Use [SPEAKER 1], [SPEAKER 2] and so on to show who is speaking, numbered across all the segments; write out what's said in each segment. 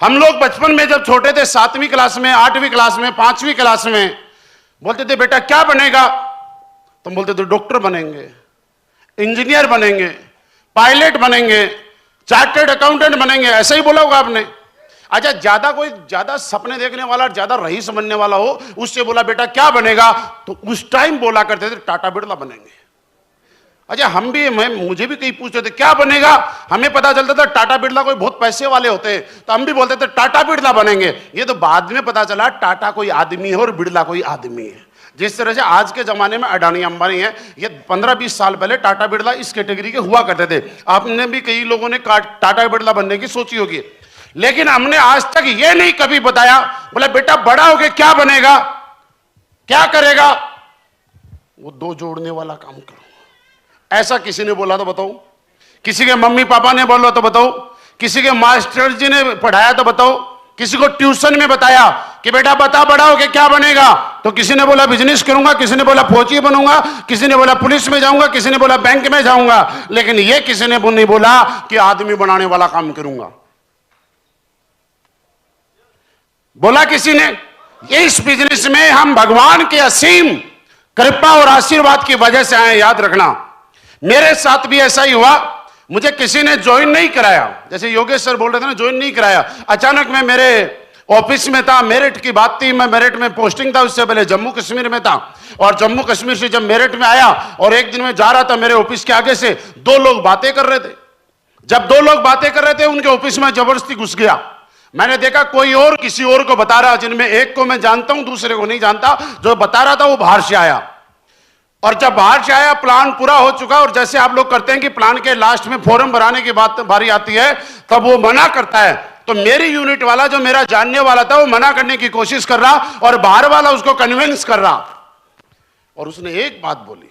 [SPEAKER 1] हम लोग बचपन में जब छोटे थे, 7वीं क्लास में, 8वीं क्लास में, 5वीं क्लास में, बोलते थे बेटा क्या बनेगा? तुम बोलते थे डॉक्टर बनेंगे, इंजीनियर बनेंगे, पायलट बनेंगे, चार्टर्ड अकाउंटेंट बनेंगे, ऐसा ही बोला होगा आपने। अच्छा, ज्यादा सपने देखने वाला, ज्यादा रईस बनने वाला हो, उससे बोला बेटा क्या बनेगा, तो उस टाइम बोला करते थे टाटा बिरला बनेंगे। अच्छा, मुझे भी कहीं पूछते थे क्या बनेगा, हमें पता चलता था टाटा बिरला कोई बहुत पैसे वाले होते हैं, तो हम भी बोलते थे टाटा बिरला बनेंगे। ये तो बाद में पता चला टाटा कोई आदमी है और बिरला कोई आदमी है। जिस तरह से आज के जमाने में अडानी अंबानी है, ये 15-20 साल पहले टाटा बिरला इस कैटेगरी के हुआ करते थे। आपने भी, कई लोगों ने टाटा बिरला बनने की सोची होगी, लेकिन हमने आज तक ये नहीं कभी बताया, बोला बेटा बड़ा होके क्या बनेगा, क्या करेगा? वो 2 जोड़ने वाला काम करूंगा। ऐसा किसी ने बोला तो बताओ? किसी के मम्मी पापा ने बोला तो बताओ? किसी के मास्टर जी ने पढ़ाया तो बताओ? किसी को ट्यूशन में बताया कि बेटा बता बड़ा होके क्या बनेगा, तो किसी ने बोला बिजनेस करूंगा, किसी ने बोला फौजी बनूंगा, किसी ने बोला पुलिस में जाऊंगा, किसी ने बोला बैंक में जाऊंगा, लेकिन ये किसी ने नहीं बोला कि आदमी बनाने वाला काम करूंगा। बोला किसी ने? इस बिजनेस में हम भगवान के असीम कृपा और आशीर्वाद की वजह से आए, याद रखना। मेरे साथ भी ऐसा ही हुआ, मुझे किसी ने ज्वाइन नहीं कराया, जैसे योगेश सर बोल रहे थे ना, ज्वाइन नहीं कराया। अचानक मैं मेरे ऑफिस में था, मेरठ की बात थी, मैं मेरठ में पोस्टिंग था, उससे पहले जम्मू कश्मीर में था, और जम्मू कश्मीर से जब मेरठ में आया और एक दिन में जा रहा था, मेरे ऑफिस के आगे से 2 लोग बातें कर रहे थे। जब 2 लोग बातें कर रहे थे, उनके ऑफिस में जबरदस्ती घुस गया। मैंने देखा कोई और किसी और को बता रहा, जिनमें एक को मैं जानता हूं, दूसरे को नहीं जानता। जो बता रहा था वो बाहर से आया, और जब बाहर से आया प्लान पूरा हो चुका, और जैसे आप लोग करते हैं कि प्लान के लास्ट में फॉर्म भराने की बात बारी आती है, तब वो मना करता है। तो मेरी यूनिट वाला, जो मेरा जानने वाला था, वो मना करने की कोशिश कर रहा, और बाहर वाला उसको कन्विंस कर रहा। और उसने एक बात बोली,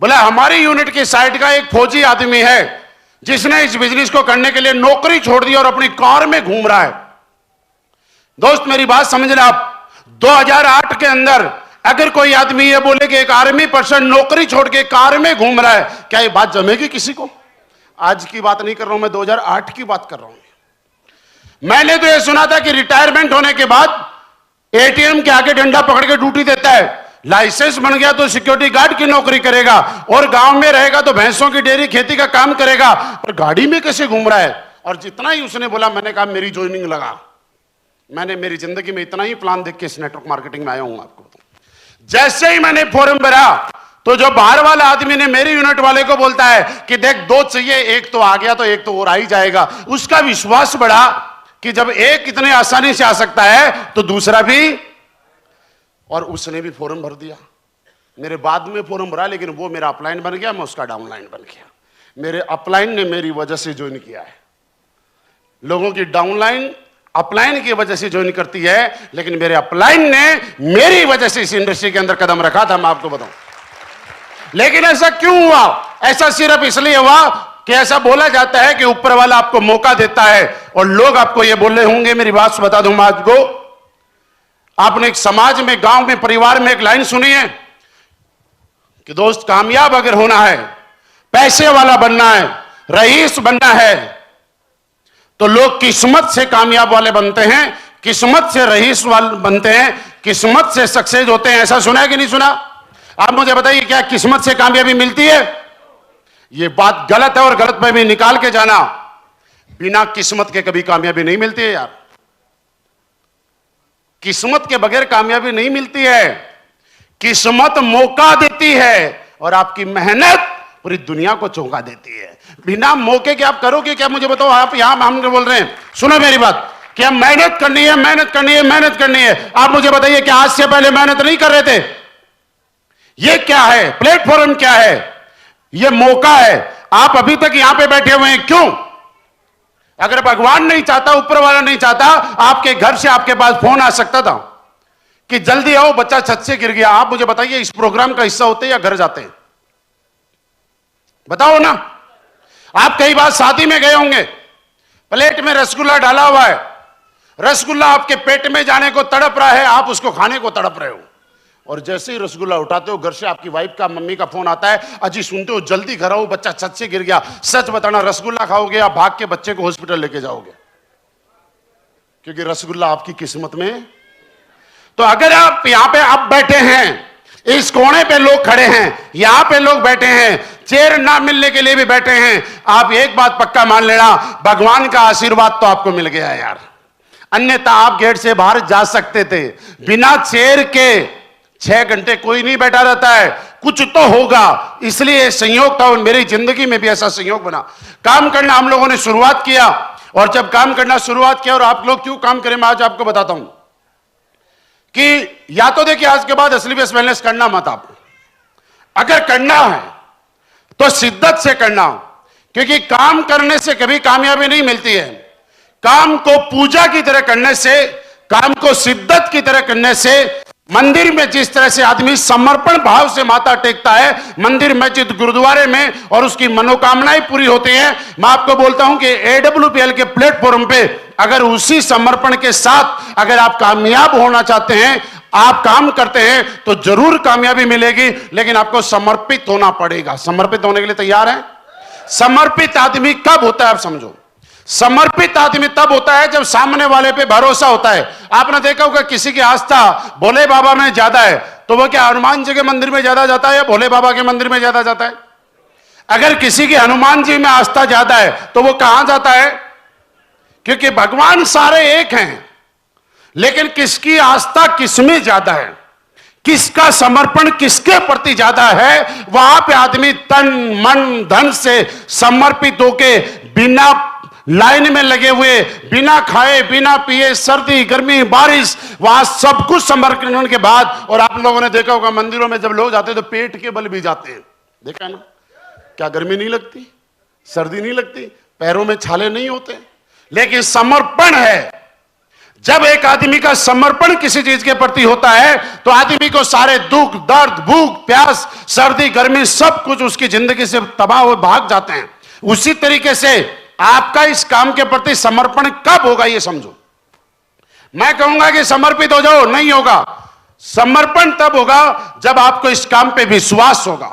[SPEAKER 1] बोला हमारी यूनिट की साइड का एक फौजी आदमी है जिसने इस बिजनेस को करने के लिए नौकरी छोड़ दी और अपनी कार में घूम रहा है। दोस्त मेरी बात समझना आप, 2008 के अंदर अगर कोई आदमी ये बोले कि एक आर्मी पर्सन नौकरी छोड़ के कार में घूम रहा है, क्या ये बात जमेगी किसी को? आज की बात नहीं कर रहा हूं मैं, 2008 की बात कर रहा हूं। मैंने तो ये सुना था कि रिटायरमेंट होने के बाद एटीएम के आगे डंडा पकड़ के ड्यूटी देता है, लाइसेंस बन गया तो सिक्योरिटी गार्ड की नौकरी करेगा, और गांव में रहेगा तो भैंसों की डेयरी खेती का काम करेगा, पर गाड़ी में कैसे घूम रहा है? और जितना ही उसने बोला, मैंने कहा मेरी ज्वाइनिंग लगा। मैंने मेरी जिंदगी में इतना ही प्लान देख के इस नेटवर्क मार्केटिंग में आया हूं। आपको जैसे ही मैंने फॉर्म भरा, तो जो बाहर वाला आदमी ने मेरी यूनिट वाले को बोलता है कि देख 2 चाहिए, एक तो आ गया तो एक तो और आ ही जाएगा। उसका विश्वास बढ़ा कि जब एक इतने आसानी से आ सकता है तो दूसरा भी, और उसने भी फॉर्म भर दिया। मेरे बाद में फॉर्म भरा, लेकिन वो मेरा अपलाइन बन गया, मैं उसका डाउनलाइन बन गया। मेरे अपलाइन ने मेरी वजह से ज्वाइन किया है। लोगों की डाउनलाइन अपलाइन की वजह से ज्वाइन करती है, लेकिन मेरे अपलाइन ने मेरी वजह से इस इंडस्ट्री के अंदर कदम रखा था, मैं आपको बताऊं। लेकिन ऐसा क्यों हुआ? ऐसा सिर्फ इसलिए हुआ कि ऐसा बोला जाता है कि ऊपर वाला आपको मौका देता है, और लोग आपको यह बोल रहे होंगे। मेरी बात बता दूं मैं आपको, आपने एक समाज में, गांव में, परिवार में एक लाइन सुनी है कि दोस्त कामयाब अगर होना है, पैसे वाला बनना है, रईस बनना है, तो लोग किस्मत से कामयाब वाले बनते हैं, किस्मत से रईस वाले बनते हैं, किस्मत से सक्सेस होते हैं। ऐसा सुना है कि नहीं सुना? आप मुझे बताइए, क्या किस्मत से कामयाबी मिलती है? यह बात गलत है, और गलत में भी निकाल के जाना। बिना किस्मत के कभी कामयाबी नहीं मिलती है यार। किस्मत के बगैर कामयाबी नहीं मिलती है। किस्मत मौका देती है, और आपकी मेहनत पूरी दुनिया को चौंका देती है। बिना मौके के आप करोगे क्या? मुझे बताओ। आप यहां हम बोल रहे हैं, सुनो मेरी बात, कि हम मेहनत करनी है, मेहनत करनी है, मेहनत करनी है। आप मुझे बताइए कि आज से पहले मेहनत नहीं कर रहे थे? ये क्या है? प्लेटफॉर्म क्या है? ये मौका है। आप अभी तक यहां पे बैठे हुए हैं, क्यों? अगर भगवान नहीं चाहता, ऊपर वाला नहीं चाहता, आपके घर से आपके पास फोन आ सकता था कि जल्दी आओ, बच्चा छत से गिर गया। आप मुझे बताइए, इस प्रोग्राम का हिस्सा होते या घर जाते हैं? बताओ ना। आप कई बार शादी में गए होंगे, प्लेट में रसगुल्ला डाला हुआ है, रसगुल्ला आपके पेट में जाने को तड़प रहा है, आप उसको खाने को तड़प रहे हो, और जैसे ही रसगुल्ला उठाते हो, घर से आपकी वाइफ का, मम्मी का फोन आता है, अजी सुनते हो, जल्दी घर आओ, बच्चा छत से गिर गया। सच बताना, रसगुल्ला खाओगे या भाग के बच्चे को हॉस्पिटल लेके जाओगे? क्योंकि रसगुल्ला आपकी किस्मत में। तो अगर आप यहां पे अब बैठे हैं, इस कोने पे लोग खड़े हैं, यहां पे लोग बैठे हैं, चेयर ना मिलने के लिए भी बैठे हैं, आप एक बात पक्का मान लेना, भगवान का आशीर्वाद तो आपको मिल गया यार। अन्यथा आप गेट से बाहर जा सकते थे। बिना चेयर के 6 घंटे कोई नहीं बैठा रहता है, कुछ तो होगा। इसलिए संयोग था और मेरी जिंदगी में भी ऐसा संयोग बना। काम करना हम लोगों ने शुरुआत किया, और जब काम करना शुरुआत किया, और आप लोग क्यों काम करें मैं आज आपको बताता हूं कि या तो देखिए आज के बाद असली बेस वेलनेस करना मत। आप अगर करना है तो शिद्दत से करना, क्योंकि काम करने से कभी कामयाबी नहीं मिलती है। काम को पूजा की तरह करने से, काम को शिद्दत की तरह करने से, मंदिर में जिस तरह से आदमी समर्पण भाव से माथा टेकता है मंदिर मस्जिद गुरुद्वारे में, और उसकी मनोकामनाएं पूरी होती हैं। मैं आपको बोलता हूं कि AWPL के प्लेटफॉर्म पे अगर उसी समर्पण के साथ अगर आप कामयाब होना चाहते हैं, आप काम करते हैं, तो जरूर कामयाबी मिलेगी, लेकिन आपको समर्पित होना पड़ेगा। समर्पित होने के लिए तैयार हैं? समर्पित आदमी कब होता है आप समझो। समर्पित आदमी तब होता है जब सामने वाले पे भरोसा होता है। आपने देखा होगा किसी की आस्था भोले बाबा में ज्यादा है, तो वो क्या हनुमान जी के मंदिर में ज्यादा जाता है या भोले बाबा के मंदिर में ज्यादा जाता है? अगर किसी की हनुमान जी में आस्था ज्यादा है तो वो कहां जाता है? क्योंकि भगवान सारे एक हैं, लेकिन किसकी आस्था किसमें ज्यादा है, किसका समर्पण किसके प्रति ज्यादा है, वहां पे आदमी तन मन धन से समर्पित होके बिना लाइन में लगे हुए, बिना खाए बिना पिए, सर्दी गर्मी बारिश, वहां सब कुछ समर्पण के बाद। और आप लोगों ने देखा होगा मंदिरों में जब लोग जाते हैं तो पेट के बल भी जाते हैं, देखा ना? क्या गर्मी नहीं लगती, सर्दी नहीं लगती, पैरों में छाले नहीं होते, लेकिन समर्पण है। जब एक आदमी का समर्पण किसी चीज के प्रति होता है तो आदमी को सारे दुख दर्द भूख प्यास सर्दी गर्मी सब कुछ उसकी जिंदगी से तबाह हो भाग जाते हैं। उसी तरीके से आपका इस काम के प्रति समर्पण कब होगा ये समझो। मैं कहूंगा कि समर्पित हो जाओ, नहीं होगा। समर्पण तब होगा जब आपको इस काम पे विश्वास होगा।